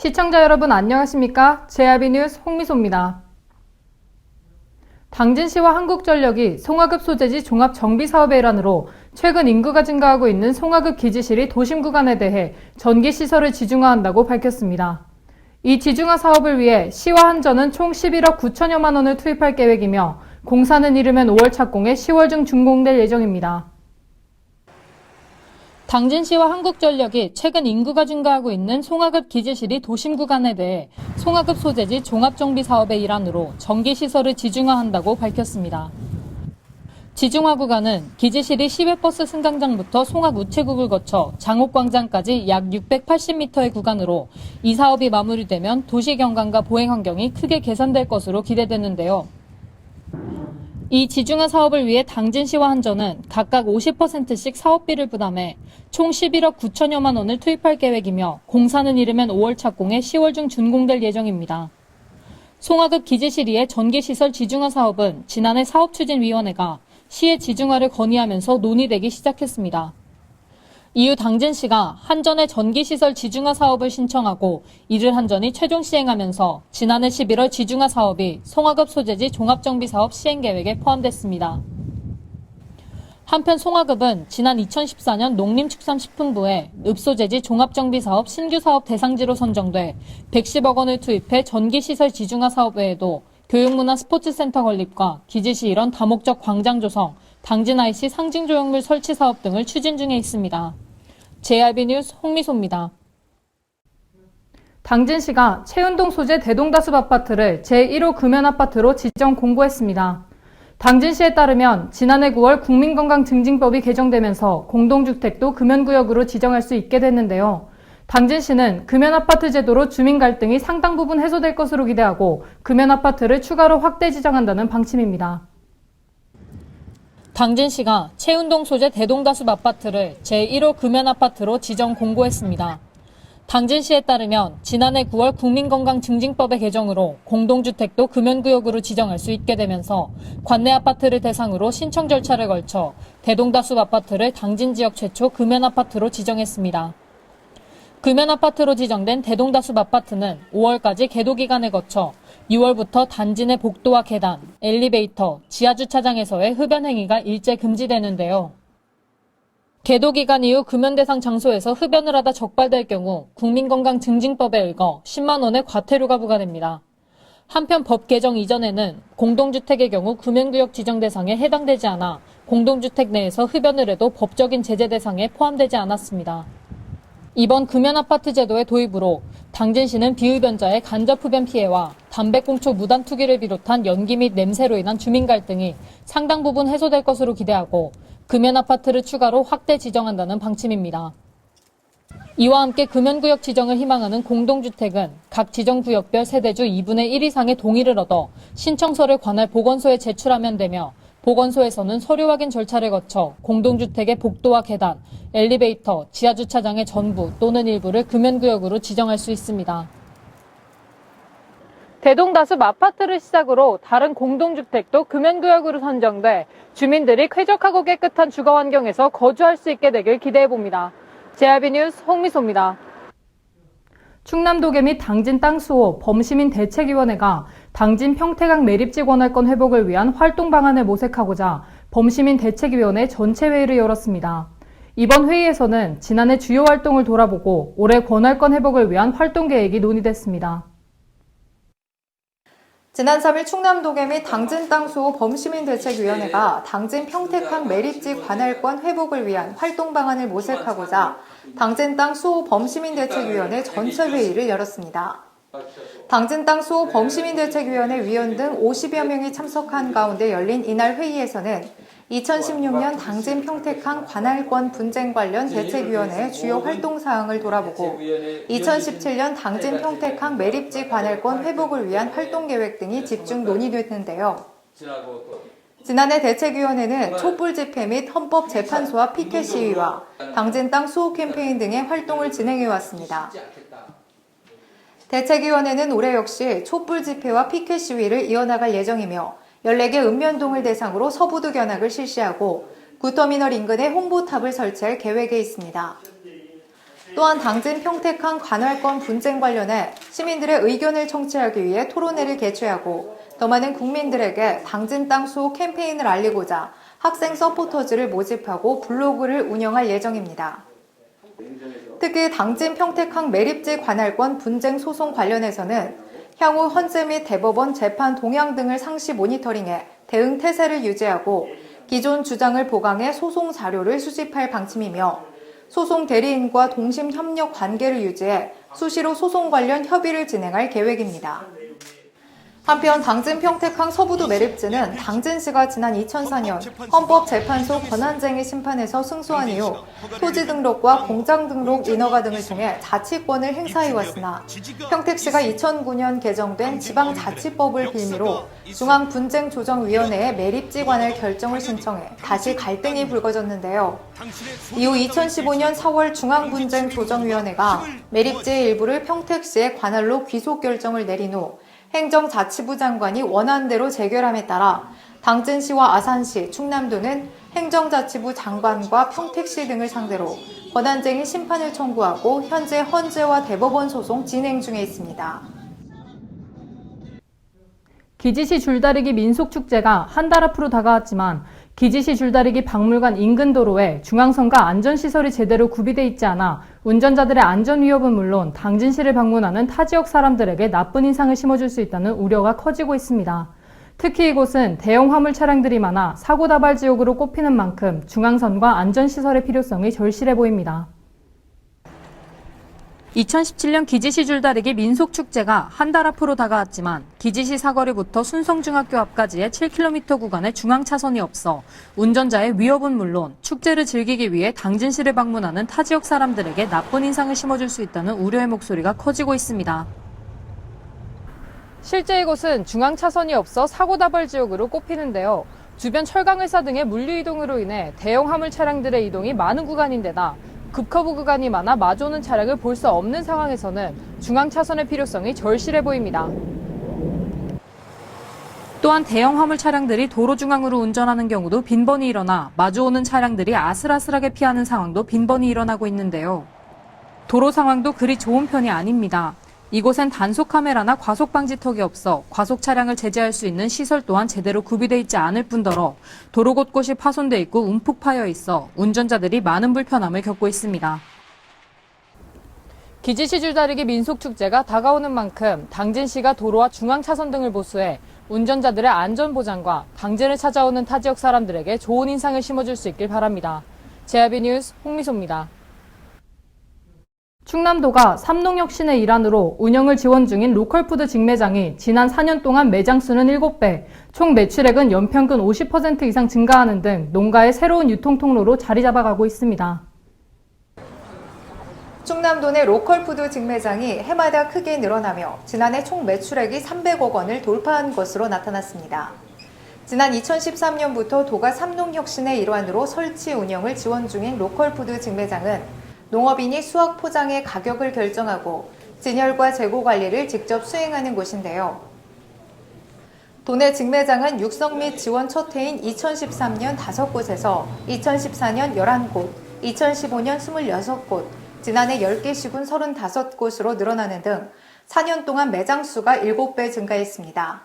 시청자 여러분 안녕하십니까? JRB 뉴스 홍미소입니다. 당진시와 한국전력이 송화급 소재지 종합정비사업의 일환으로 최근 인구가 증가하고 있는 송화급 기지실이 도심 구간에 대해 전기시설을 지중화한다고 밝혔습니다. 이 지중화 사업을 위해 시와 한전은 총 11억 9천여만 원을 투입할 계획이며 공사는 이르면 5월 착공에 10월 중 준공될 예정입니다. 당진시와 한국전력이 최근 인구가 증가하고 있는 송화급 기지실이 도심 구간에 대해 송화급 소재지 종합정비 사업의 일환으로 전기시설을 지중화한다고 밝혔습니다. 지중화 구간은 기지실이 시외버스 승강장부터 송악 우체국을 거쳐 장옥광장까지 약 680m의 구간으로 이 사업이 마무리되면 도시 경관과 보행 환경이 크게 개선될 것으로 기대되는데요. 이 지중화 사업을 위해 당진시와 한전은 각각 50%씩 사업비를 부담해 총 11억 9천여만 원을 투입할 계획이며 공사는 이르면 5월 착공에 10월 중 준공될 예정입니다. 송화급 기지실이의 전기시설 지중화 사업은 지난해 사업추진위원회가 시의 지중화를 건의하면서 논의되기 시작했습니다. 이후 당진시가 한전의 전기시설 지중화 사업을 신청하고 이를 한전이 최종 시행하면서 지난해 11월 지중화 사업이 송화급 소재지 종합정비사업 시행계획에 포함됐습니다. 한편 송화급은 지난 2014년 농림축산식품부에 읍소재지 종합정비사업 신규사업 대상지로 선정돼 110억 원을 투입해 전기시설 지중화 사업 외에도 교육문화 스포츠센터 건립과 기지시 일원 다목적 광장 조성, 당진 IC 상징조형물 설치 사업 등을 추진 중에 있습니다. JRB 뉴스 홍미소입니다. 당진시가 채운동 소재 대동다숲 아파트를 제1호 금연아파트로 지정 공고했습니다. 당진시에 따르면 지난해 9월 국민건강증진법이 개정되면서 공동주택도 금연구역으로 지정할 수 있게 됐는데요. 당진시는 금연아파트 제도로 주민 갈등이 상당 부분 해소될 것으로 기대하고 금연아파트를 추가로 확대 지정한다는 방침입니다. 당진시가 채운동 소재 대동다숲 아파트를 제1호 금연아파트로 지정 공고했습니다. 당진시에 따르면 지난해 9월 국민건강증진법의 개정으로 공동주택도 금연구역으로 지정할 수 있게 되면서 관내 아파트를 대상으로 신청 절차를 걸쳐 대동다숲 아파트를 당진 지역 최초 금연아파트로 지정했습니다. 금연아파트로 지정된 대동다숲 아파트는 5월까지 계도 기간을 거쳐 6월부터 단지 내 복도와 계단, 엘리베이터, 지하주차장에서의 흡연 행위가 일제 금지되는데요. 계도 기간 이후 금연 대상 장소에서 흡연을 하다 적발될 경우 국민건강증진법에 의거 10만 원의 과태료가 부과됩니다. 한편 법 개정 이전에는 공동주택의 경우 금연구역 지정 대상에 해당되지 않아 공동주택 내에서 흡연을 해도 법적인 제재 대상에 포함되지 않았습니다. 이번 금연아파트 제도의 도입으로 당진시는 비흡연자의 간접 흡연 피해와 담배꽁초 무단 투기를 비롯한 연기 및 냄새로 인한 주민 갈등이 상당 부분 해소될 것으로 기대하고 금연아파트를 추가로 확대 지정한다는 방침입니다. 이와 함께 금연구역 지정을 희망하는 공동주택은 각 지정구역별 세대주 2분의 1 이상의 동의를 얻어 신청서를 관할 보건소에 제출하면 되며 보건소에서는 서류 확인 절차를 거쳐 공동주택의 복도와 계단, 엘리베이터, 지하주차장의 전부 또는 일부를 금연구역으로 지정할 수 있습니다. 대동다숲 아파트를 시작으로 다른 공동주택도 금연구역으로 선정돼 주민들이 쾌적하고 깨끗한 주거 환경에서 거주할 수 있게 되길 기대해봅니다. JRB 뉴스 홍미소입니다. 충남도계 및 당진 땅수호 범시민 대책위원회가 당진 평택항 매립지 관할권 회복을 위한 활동 방안을 모색하고자 범시민 대책위원회 전체 회의를 열었습니다. 이번 회의에서는 지난해 주요 활동을 돌아보고 올해 관할권 회복을 위한 활동 계획이 논의됐습니다. 지난 3일 충남도계 및 당진 땅수호 범시민대책위원회가 당진 평택항 매립지 관할권 회복을 위한 활동 방안을 모색하고자 당진 땅수호 범시민대책위원회 전체 회의를 열었습니다. 당진 땅수호 범시민대책위원회 위원 등 50여 명이 참석한 가운데 열린 이날 회의에서는 2016년 당진 평택항 관할권 분쟁 관련 대책위원회의 주요 활동 사항을 돌아보고 2017년 당진 평택항 매립지 관할권 회복을 위한 활동 계획 등이 집중 논의됐는데요. 지난해 대책위원회는 촛불 집회 및 헌법재판소와 피켓 시위와 당진 땅 수호 캠페인 등의 활동을 진행해왔습니다. 대책위원회는 올해 역시 촛불 집회와 피켓 시위를 이어나갈 예정이며 14개 읍면동을 대상으로 서부도 견학을 실시하고 구터미널 인근에 홍보탑을 설치할 계획에 있습니다. 또한 당진 평택항 관할권 분쟁 관련해 시민들의 의견을 청취하기 위해 토론회를 개최하고 더 많은 국민들에게 당진 땅 수호 캠페인을 알리고자 학생 서포터즈를 모집하고 블로그를 운영할 예정입니다. 특히 당진 평택항 매립지 관할권 분쟁 소송 관련해서는 향후 헌재 및 대법원 재판 동향 등을 상시 모니터링해 대응 태세를 유지하고 기존 주장을 보강해 소송 자료를 수집할 방침이며 소송 대리인과 동심 협력 관계를 유지해 수시로 소송 관련 협의를 진행할 계획입니다. 한편 당진 평택항 서부도 매립지는 당진시가 지난 2004년 헌법재판소 권한쟁의 심판에서 승소한 이후 토지 등록과 공장 등록 인허가 등을 통해 자치권을 행사해왔으나 평택시가 2009년 개정된 지방자치법을 빌미로 중앙분쟁조정위원회에 매립지 관할 결정을 신청해 다시 갈등이 불거졌는데요. 이후 2015년 4월 중앙분쟁조정위원회가 매립지의 일부를 평택시에 관할로 귀속 결정을 내린 후 행정자치부 장관이 원안대로 재결함에 따라 당진시와 아산시, 충남도는 행정자치부 장관과 평택시 등을 상대로 권한쟁의 심판을 청구하고 현재 헌재와 대법원 소송 진행 중에 있습니다. 기지시 줄다리기 민속축제가 한 달 앞으로 다가왔지만 기지시 줄다리기 박물관 인근 도로에 중앙선과 안전시설이 제대로 구비돼 있지 않아 운전자들의 안전 위협은 물론 당진시를 방문하는 타 지역 사람들에게 나쁜 인상을 심어줄 수 있다는 우려가 커지고 있습니다. 특히 이곳은 대형 화물 차량들이 많아 사고 다발 지역으로 꼽히는 만큼 중앙선과 안전시설의 필요성이 절실해 보입니다. 2017년 기지시 줄다리기 민속축제가 한 달 앞으로 다가왔지만 기지시 사거리부터 순성중학교 앞까지의 7km 구간에 중앙차선이 없어 운전자의 위협은 물론 축제를 즐기기 위해 당진시를 방문하는 타 지역 사람들에게 나쁜 인상을 심어줄 수 있다는 우려의 목소리가 커지고 있습니다. 실제 이곳은 중앙차선이 없어 사고다발 지역으로 꼽히는데요. 주변 철강회사 등의 물류 이동으로 인해 대형 화물 차량들의 이동이 많은 구간인데다 급커브 구간이 많아 마주오는 차량을 볼 수 없는 상황에서는 중앙차선의 필요성이 절실해 보입니다. 또한 대형 화물 차량들이 도로 중앙으로 운전하는 경우도 빈번히 일어나 마주오는 차량들이 아슬아슬하게 피하는 상황도 빈번히 일어나고 있는데요. 도로 상황도 그리 좋은 편이 아닙니다. 이곳엔 단속 카메라나 과속 방지턱이 없어 과속 차량을 제재할 수 있는 시설 또한 제대로 구비돼 있지 않을 뿐더러 도로 곳곳이 파손돼 있고 움푹 파여 있어 운전자들이 많은 불편함을 겪고 있습니다. 기지시 줄다리기 민속축제가 다가오는 만큼 당진시가 도로와 중앙차선 등을 보수해 운전자들의 안전보장과 당진을 찾아오는 타 지역 사람들에게 좋은 인상을 심어줄 수 있길 바랍니다. 제아비 뉴스 홍미소입니다. 충남도가 삼농역 시내 일환으로 운영을 지원 중인 로컬푸드 직매장이 지난 4년 동안 매장 수는 7배, 총 매출액은 연평균 50% 이상 증가하는 등 농가의 새로운 유통 통로로 자리 잡아가고 있습니다. 충남도 내 로컬푸드 직매장이 해마다 크게 늘어나며 지난해 총 매출액이 300억 원을 돌파한 것으로 나타났습니다. 지난 2013년부터 도가 삼농혁신의 일환으로 설치 운영을 지원 중인 로컬푸드 직매장은 농업인이 수확 포장의 가격을 결정하고 진열과 재고 관리를 직접 수행하는 곳인데요. 도내 직매장은 육성 및 지원 첫 해인 2013년 5곳에서 2014년 11곳, 2015년 26곳, 지난해 10개 시군 35곳으로 늘어나는 등 4년 동안 매장 수가 7배 증가했습니다.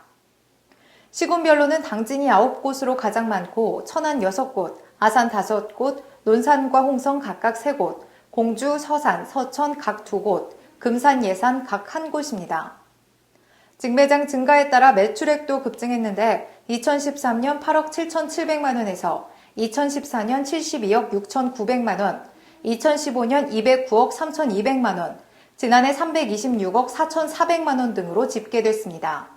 시군별로는 당진이 9곳으로 가장 많고 천안 6곳, 아산 5곳, 논산과 홍성 각각 3곳, 공주, 서산, 서천 각 2곳, 금산, 예산 각 1곳입니다. 직매장 증가에 따라 매출액도 급증했는데 2013년 8억 7,700만 원에서 2014년 72억 6,900만 원, 2015년 209억 3,200만 원, 지난해 326억 4,400만 원 등으로 집계됐습니다.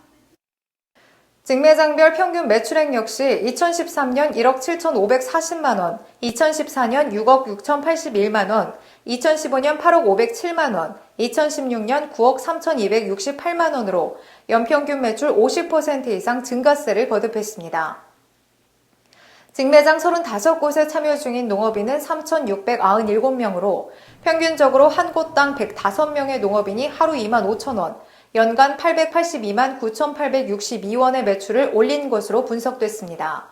직매장별 평균 매출액 역시 2013년 1억 7,540만 원, 2014년 6억 6,081만 원, 2015년 8억 507만 원, 2016년 9억 3,268만 원으로 연평균 매출 50% 이상 증가세를 거듭했습니다. 직매장 35곳에 참여 중인 농업인은 3,697명으로 평균적으로 한 곳당 105명의 농업인이 하루 2만 5천 원, 연간 882만 9,862원의 매출을 올린 것으로 분석됐습니다.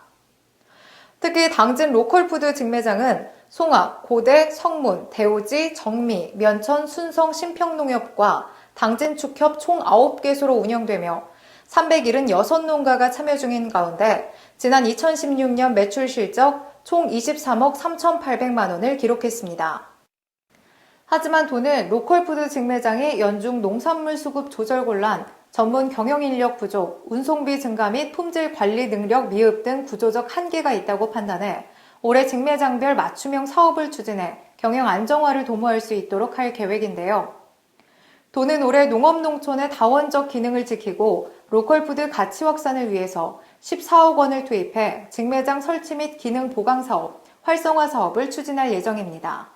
특히 당진 로컬푸드 직매장은 송악, 고대, 성문, 대오지, 정미, 면천, 순성, 신평농협과 당진축협 총 9개소로 운영되며 376농가가 참여 중인 가운데 지난 2016년 매출 실적 총 23억 3,800만 원을 기록했습니다. 하지만 도는 로컬푸드 직매장의 연중 농산물 수급 조절 곤란, 전문 경영 인력 부족, 운송비 증가 및 품질 관리 능력 미흡 등 구조적 한계가 있다고 판단해 올해 직매장별 맞춤형 사업을 추진해 경영 안정화를 도모할 수 있도록 할 계획인데요. 도는 올해 농업농촌의 다원적 기능을 지키고 로컬푸드 가치 확산을 위해서 14억 원을 투입해 직매장 설치 및 기능 보강 사업, 활성화 사업을 추진할 예정입니다.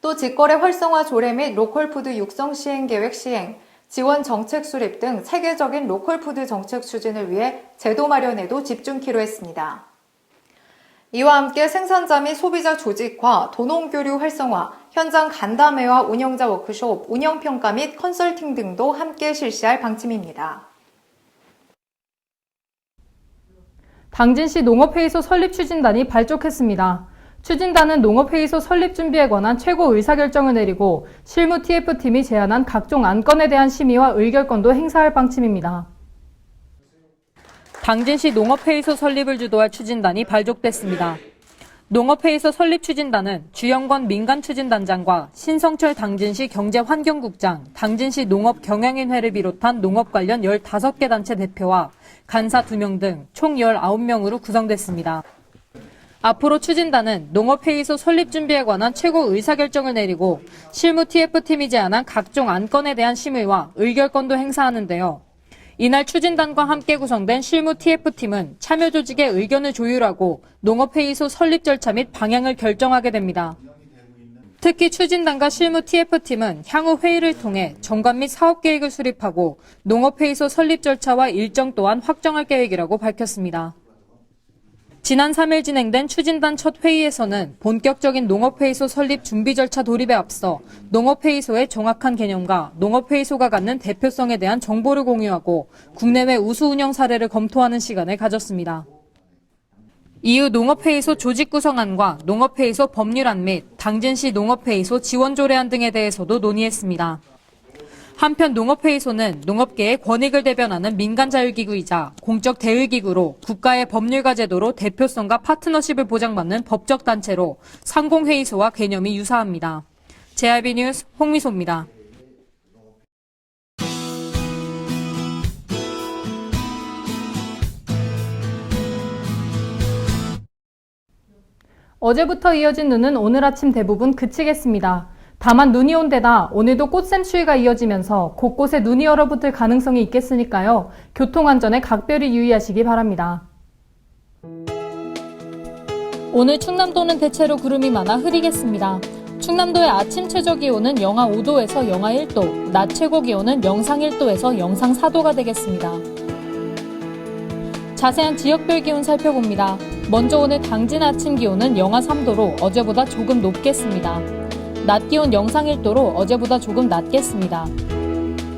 또 직거래 활성화 조례 및 로컬푸드 육성 시행 계획 시행, 지원 정책 수립 등 체계적인 로컬푸드 정책 추진을 위해 제도 마련에도 집중키로 했습니다. 이와 함께 생산자 및 소비자 조직화, 도농교류 활성화, 현장 간담회와 운영자 워크숍, 운영평가 및 컨설팅 등도 함께 실시할 방침입니다. 당진시 농업회의소 설립 추진단이 발족했습니다. 추진단은 농업회의소 설립 준비에 관한 최고 의사결정을 내리고 실무 TF팀이 제안한 각종 안건에 대한 심의와 의결권도 행사할 방침입니다. 당진시 농업회의소 설립을 주도할 추진단이 발족됐습니다. 농업회의소 설립 추진단은 주영권 민간추진단장과 신성철 당진시 경제환경국장, 당진시 농업경영인회를 비롯한 농업 관련 15개 단체 대표와 간사 2명 등 총 19명으로 구성됐습니다. 앞으로 추진단은 농업회의소 설립 준비에 관한 최고 의사결정을 내리고 실무 TF팀이 제안한 각종 안건에 대한 심의와 의결권도 행사하는데요. 이날 추진단과 함께 구성된 실무 TF팀은 참여 조직의 의견을 조율하고 농업회의소 설립 절차 및 방향을 결정하게 됩니다. 특히 추진단과 실무 TF팀은 향후 회의를 통해 정관 및 사업계획을 수립하고 농업회의소 설립 절차와 일정 또한 확정할 계획이라고 밝혔습니다. 지난 3일 진행된 추진단 첫 회의에서는 본격적인 농업회의소 설립 준비 절차 도입에 앞서 농업회의소의 정확한 개념과 농업회의소가 갖는 대표성에 대한 정보를 공유하고 국내외 우수 운영 사례를 검토하는 시간을 가졌습니다. 이후 농업회의소 조직 구성안과 농업회의소 법률안 및 당진시 농업회의소 지원 조례안 등에 대해서도 논의했습니다. 한편 농업회의소는 농업계의 권익을 대변하는 민간자율기구이자 공적 대의기구로 국가의 법률과 제도로 대표성과 파트너십을 보장받는 법적 단체로 상공회의소와 개념이 유사합니다. JRB 뉴스 홍미소입니다. 어제부터 이어진 눈은 오늘 아침 대부분 그치겠습니다. 다만 눈이 온 데다 오늘도 꽃샘추위가 이어지면서 곳곳에 눈이 얼어붙을 가능성이 있겠으니까요. 교통안전에 각별히 유의하시기 바랍니다. 오늘 충남도는 대체로 구름이 많아 흐리겠습니다. 충남도의 아침 최저기온은 영하 5도에서 영하 1도, 낮 최고기온은 영상 1도에서 영상 4도가 되겠습니다. 자세한 지역별 기온 살펴봅니다. 먼저 오늘 당진 아침 기온은 영하 3도로 어제보다 조금 높겠습니다. 낮 기온 영상 1도로 어제보다 조금 낮겠습니다.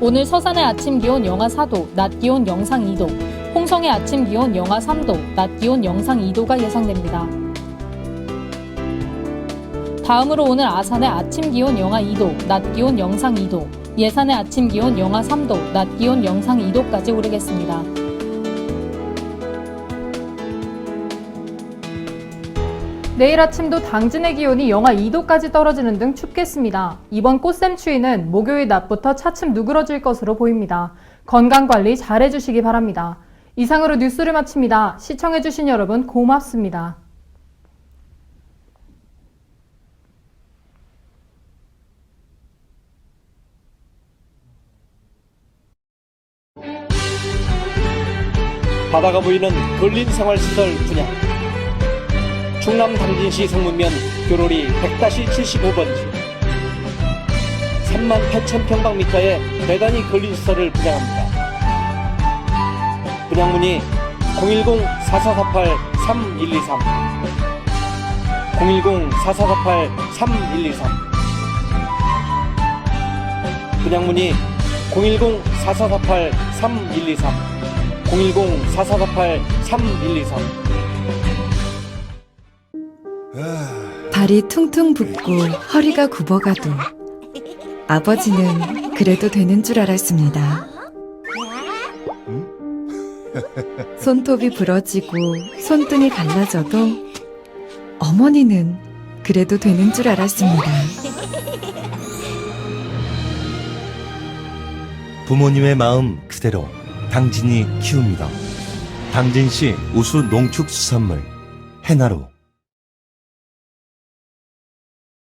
오늘 서산의 아침 기온 영하 4도, 낮 기온 영상 2도, 홍성의 아침 기온 영하 3도, 낮 기온 영상 2도가 예상됩니다. 다음으로 오늘 아산의 아침 기온 영하 2도, 낮 기온 영상 2도, 예산의 아침 기온 영하 3도, 낮 기온 영상 2도까지 오르겠습니다. 내일 아침도 당진의 기온이 영하 2도까지 떨어지는 등 춥겠습니다. 이번 꽃샘추위는 목요일 낮부터 차츰 누그러질 것으로 보입니다. 건강관리 잘 해주시기 바랍니다. 이상으로 뉴스를 마칩니다. 시청해주신 여러분 고맙습니다. 바다가 보이는 근린 생활시설 분양. 충남 당진시 성문면 교로리 100-75번지 38,000평방미터의 대단위 근린시설을 분양합니다. 분양문의 010-4448-3123 010-4448-3123 분양문의 010-4448-3123 010-4448-3123 발이 퉁퉁 붓고 허리가 굽어가도 아버지는 그래도 되는 줄 알았습니다. 손톱이 부러지고 손등이 갈라져도 어머니는 그래도 되는 줄 알았습니다. 부모님의 마음 그대로 당진이 키웁니다. 당진시 우수 농축수산물 해나루